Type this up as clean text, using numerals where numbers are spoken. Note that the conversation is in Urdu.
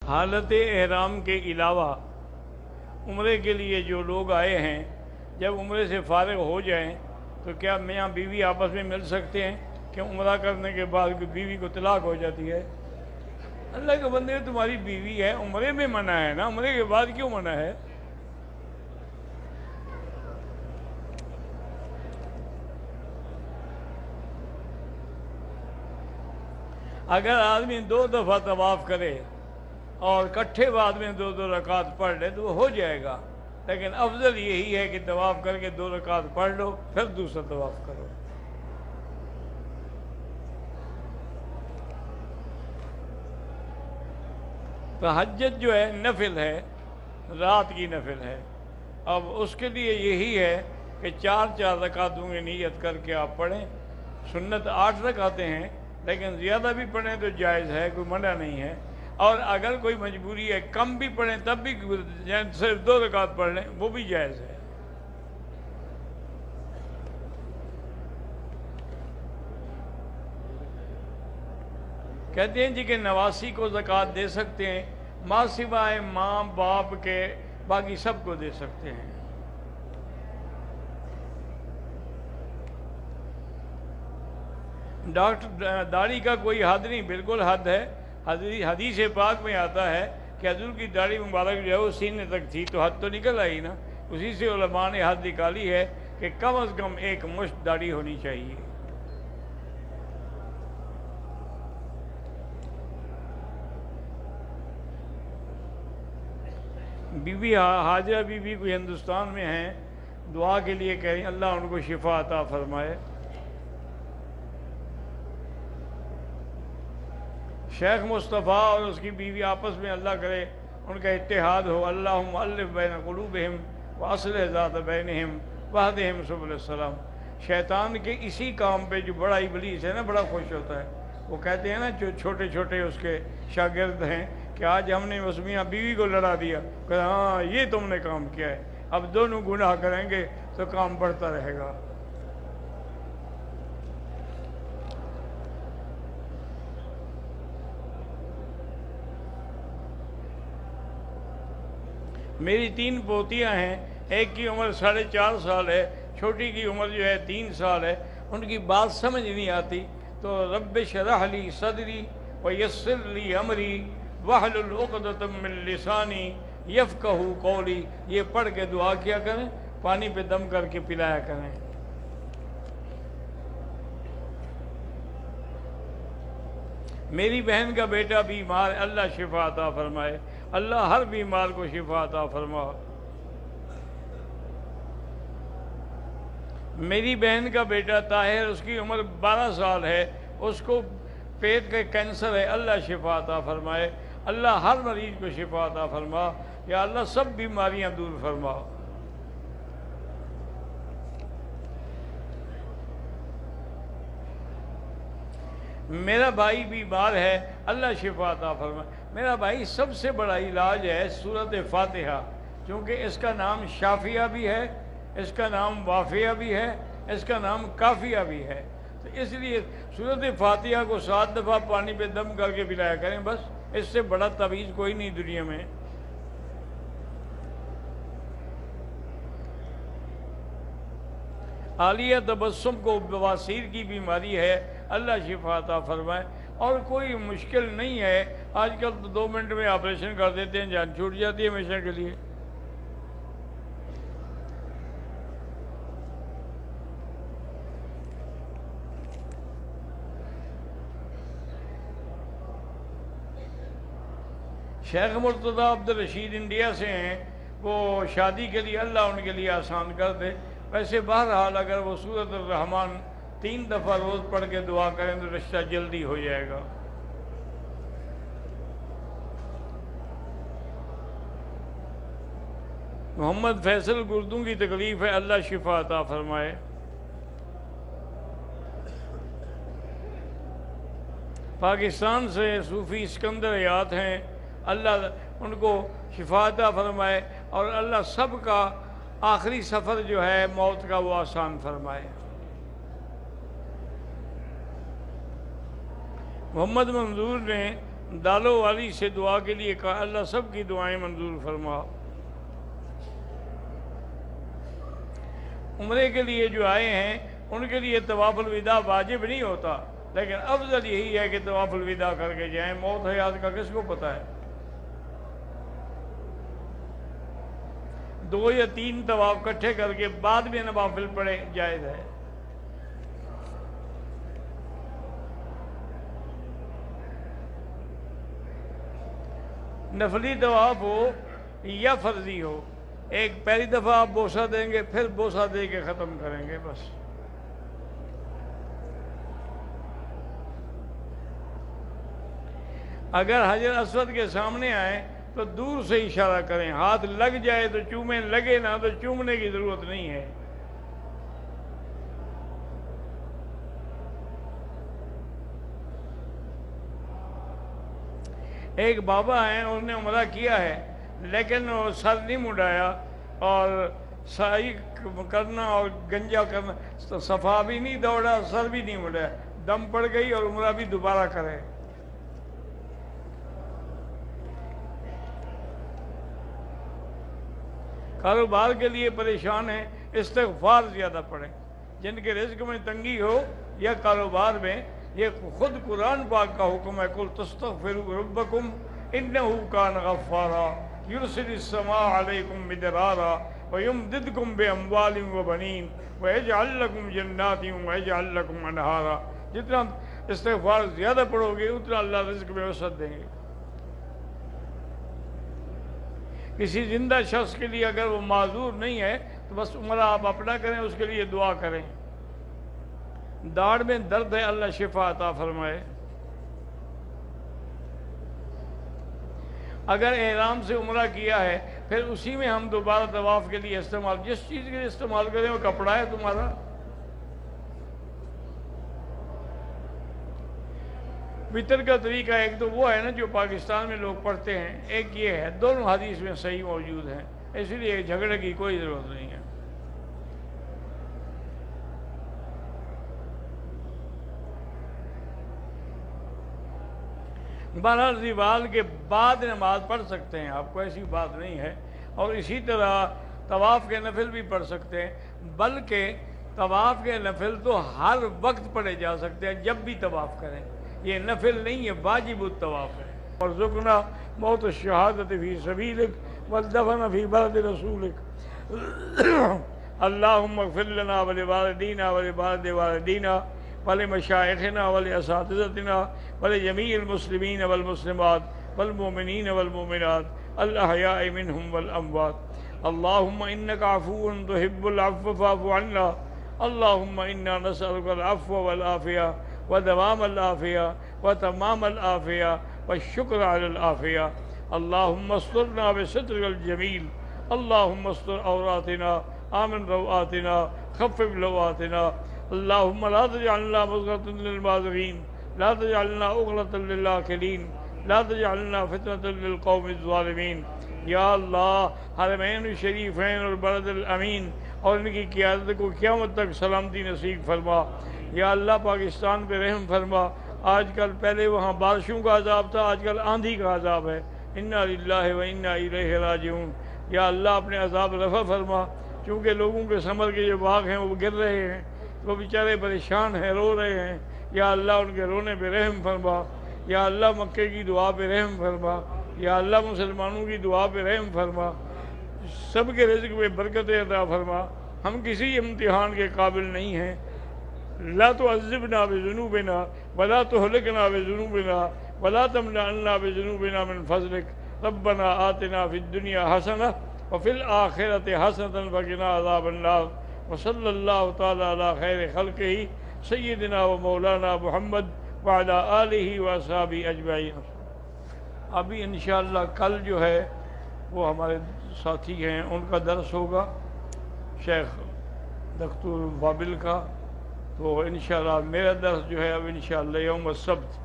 حالت احرام کے علاوہ عمرے کے لیے جو لوگ آئے ہیں جب عمرے سے فارغ ہو جائیں تو کیا میاں بیوی آپس میں مل سکتے ہیں کہ عمرہ کرنے کے بعد بیوی کو طلاق ہو جاتی ہے؟ اللہ کے بندے تمہاری بیوی ہے، عمرے میں منع ہے نا، عمرے کے بعد کیوں منع ہے؟ اگر آدمی 2 دفعہ طواف کرے اور کٹھے بعد میں 2 رکعت پڑھ لے تو وہ ہو جائے گا، لیکن افضل یہی ہے کہ طواف کر کے 2 رکعت پڑھ لو پھر دوسرا طواف کرو۔ تہجد جو ہے نفل ہے، رات کی نفل ہے، اب اس کے لیے یہی ہے کہ 4 رکعتوں کی نیت کر کے آپ پڑھیں۔ سنت 8 رکعتیں ہیں، لیکن زیادہ بھی پڑھیں تو جائز ہے، کوئی منع نہیں ہے، اور اگر کوئی مجبوری ہے کم بھی پڑھیں تب بھی صرف 2 رکعت پڑھ لیں وہ بھی جائز ہے۔ کہتے ہیں جی کہ نواسی کو زکوٰۃ دے سکتے ہیں، ماں سوائے ماں باپ کے باقی سب کو دے سکتے ہیں۔ ڈاکٹر داڑھی کا کوئی حد نہیں، بالکل حد ہے۔ حدیث پاک میں آتا ہے کہ حضور کی داڑھی مبارک جو ہے وہ سینے تک تھی، تو حد تو نکل آئی نا۔ اسی سے علماء نے حد نکالی ہے کہ کم از کم 1 مشت داڑھی ہونی چاہیے۔ بی بی حاجرہ بی بی کوئی ہندوستان میں ہیں، دعا کے لیے کہہ رہی ہیں اللہ ان کو شفا عطا فرمائے۔ شیخ مصطفیٰ اور اس کی بیوی آپس میں اللہ کرے ان کا اتحاد ہو۔ اللہم الف بین قلوبہم واصلح ذات بینہم واہدہم سبل السلام۔ شیطان کے اسی کام پہ جو بڑا ابلیس ہے نا بڑا خوش ہوتا ہے۔ وہ کہتے ہیں نا جو چھوٹے چھوٹے اس کے شاگرد ہیں کہ آج ہم نے اس میاں بیوی کو لڑا دیا، کہ ہاں یہ تم نے کام کیا ہے، اب دونوں گناہ کریں گے تو کام بڑھتا رہے گا۔ میری 3 پوتیاں ہیں، ایک کی عمر 4.5 سال ہے، چھوٹی کی عمر جو ہے 3 سال ہے۔ ان کی بات سمجھ نہیں آتی تو رب اشرح لی صدری ویسر لی امری واحلل عقدۃ من لسانی یفقہوا قولی، یہ پڑھ کے دعا کیا کریں، پانی پہ دم کر کے پلایا کریں۔ میری بہن کا بیٹا بیمار، اللہ شفا عطا فرمائے، اللہ ہر بیمار کو شفا عطا فرما۔ میری بہن کا بیٹا طاہر، اس کی عمر 12 سال ہے، اس کو پیٹ کا کینسر ہے، اللہ شفا عطا فرمائے، اللہ ہر مریض کو شفا عطا فرما، یا اللہ سب بیماریاں دور فرما۔ میرا بھائی بیمار ہے، اللہ شفا عطا فرمائے۔ میرا بھائی سب سے بڑا علاج ہے سورۃ فاتحہ، کیونکہ اس کا نام شافیہ بھی ہے، اس کا نام وافیہ بھی ہے، اس کا نام کافیہ بھی ہے، تو اس لیے سورۃ فاتحہ کو 7 دفعہ پانی پہ دم کر کے پلایا کریں، بس اس سے بڑا تعویذ کوئی نہیں دنیا میں۔ عالیہ تبسم کو بواسیر کی بیماری ہے، اللہ شفا عطا فرمائے، اور کوئی مشکل نہیں ہے، آج کل تو 2 منٹ میں آپریشن کر دیتے ہیں، جان چھوٹ جاتی ہے ہمیشہ کے لیے۔ شیخ مرتضی عبدالرشید انڈیا سے ہیں، وہ شادی کے لیے اللہ ان کے لیے آسان کر دے۔ ویسے بہرحال اگر وہ سورۃ الرحمن 3 دفعہ روز پڑھ کے دعا کریں تو رشتہ جلدی ہو جائے گا۔ محمد فیصل گردوں کی تکلیف ہے، اللہ شفا عطا فرمائے۔ پاکستان سے صوفی اسکندر حیات ہیں، اللہ ان کو شفا عطا فرمائے، اور اللہ سب کا آخری سفر جو ہے موت کا وہ آسان فرمائے۔ محمد منظور نے دالوں والی سے دعا کے لیے کہا اللہ سب کی دعائیں منظور فرما۔ عمرے کے لیے جو آئے ہیں ان کے لیے طواف الوداع واجب نہیں ہوتا، لیکن افضل یہی ہے کہ طواف الوداع کر کے جائیں، موت حیات کا کس کو پتہ ہے۔ 2 یا 3 طواف اکٹھے کر کے بعد میں نوافل پڑھے جائز ہے۔ نفلی طواف ہو یا فرضی ہو، ایک پہلی دفعہ آپ بوسہ دیں گے، پھر بوسہ دے کے ختم کریں گے بس۔ اگر حجر اسود کے سامنے آئے تو دور سے اشارہ کریں، ہاتھ لگ جائے تو چومیں، لگے نہ تو چومنے کی ضرورت نہیں ہے۔ ایک بابا ہیں، انہوں نے عمرہ کیا ہے لیکن وہ سر نہیں مڈایا، اور سعی کرنا اور گنجا کرنا، صفا بھی نہیں دوڑا، سر بھی نہیں مڈایا، دم پڑ گئی اور عمرہ بھی دوبارہ کرے۔ کاروبار کے لیے پریشان ہیں، استغفار زیادہ پڑھیں۔ جن کے رزق میں تنگی ہو یا کاروبار میں، یہ خود قرآن پاک کا حکم ہے، قُلْ تَسْتَغْفِرُوا رَبَّكُمْ إِنَّهُ كَانَ غَفَّارًا يُرْسِلِ السَّمَاءَ عَلَيْكُمْ مِدْرَارًا وَيُمْدِدْكُمْ بِأَمْوَالٍ وَبَنِينَ وَيَجْعَلْ لَكُمْ جَنَّاتٍ وَيَجْعَلْ لَكُمْ أَنْهَارًا۔ جتنا استغفار زیادہ پڑھو گے اتنا اللہ رزق میں وسعت دیں گے۔ کسی زندہ شخص کے لیے اگر وہ معذور نہیں ہے تو بس عمرہ آپ اپنا کریں، اس کے لیے دعا کریں۔ داڑھ میں درد ہے، اللہ شفا عطا فرمائے۔ اگر احرام سے عمرہ کیا ہے پھر اسی میں ہم دوبارہ طواف کے لیے استعمال، جس چیز کے لیے استعمال کریں وہ کپڑا ہے تمہارا۔ وطر کا طریقہ ایک تو وہ ہے نا جو پاکستان میں لوگ پڑھتے ہیں، ایک یہ ہے، دونوں حدیث میں صحیح موجود ہیں، اس لیے جھگڑے کی کوئی ضرورت نہیں ہے۔ بہرحال زوال کے بعد نماز پڑھ سکتے ہیں آپ، کو ایسی بات نہیں ہے، اور اسی طرح طواف کے نفل بھی پڑھ سکتے ہیں، بلکہ طواف کے نفل تو ہر وقت پڑھے جا سکتے ہیں جب بھی طواف کریں، یہ نفل نہیں ہے، واجب الطواف ہے۔ وارزقنا موت الشہادت فی سبیلک والدفن فی بلد رسولک اللہم اغفر لنا ولوالدینا ولوالد والدینا ولمشائخنا ولاساتذتنا ولجمیع المسلمین والمسلمات والمؤمنین والمؤمنات الاحیاء منہم والاموات اللہم انک عفو تحب العفو فاعف عنا اللہم انا نسألک العفو والعافیہ ودوام العافیہ وتمام العافیہ والشکر علی العافیہ اللہم استرنا بسترک الجمیل اللہم استر عوراتنا آمن روآتنا خفف لواتنا اللہم لا تجعلنا مضغة للمعذرین لا تجعلنا عقدة للآکلین لا تجعلنا فتنة للقوم الظالمین۔ یا اللہ حرمین شریفین اور بلد الامین اور ان کی قیادت کو قیامت تک سلامتی نصیب فرما۔ یا اللہ پاکستان پہ رحم فرما۔ آج کل پہلے وہاں بارشوں کا عذاب تھا، آج کل آندھی کا عذاب ہے، انا للہ و انا الیہ راجعون۔ یا اللہ اپنے عذاب رفع فرما، چونکہ لوگوں کے ثمر کے جو باغ ہیں وہ گر رہے ہیں، وہ بیچارے پریشان ہیں، رو رہے ہیں۔ یا اللہ ان کے رونے پہ رحم فرما۔ یا اللہ مکے کی دعا پہ رحم فرما۔ یا اللہ مسلمانوں کی دعا پہ رحم فرما، سب کے رزق میں برکت عطا فرما۔ ہم کسی امتحان کے قابل نہیں ہیں، لا تعذبنا بذنوبنا ولا تهلكنا بذنوبنا ولا تمنعنا بذنوبنا من فضلك ربنا آتنا في الدنيا حسنة وفي الآخرة حسنة وقنا عذاب النار وصلى الله تعالى على خير خلقه سيدنا ومولانا محمد وعلى آلہ وأصحابہ اجمعین۔ ابھی انشاءاللہ کل جو ہے وہ ہمارے ساتھی ہیں، ان کا درس ہوگا شیخ دکتور بابل کا، تو انشاءاللہ میرا درس جو ہے اب انشاءاللہ یوم السبت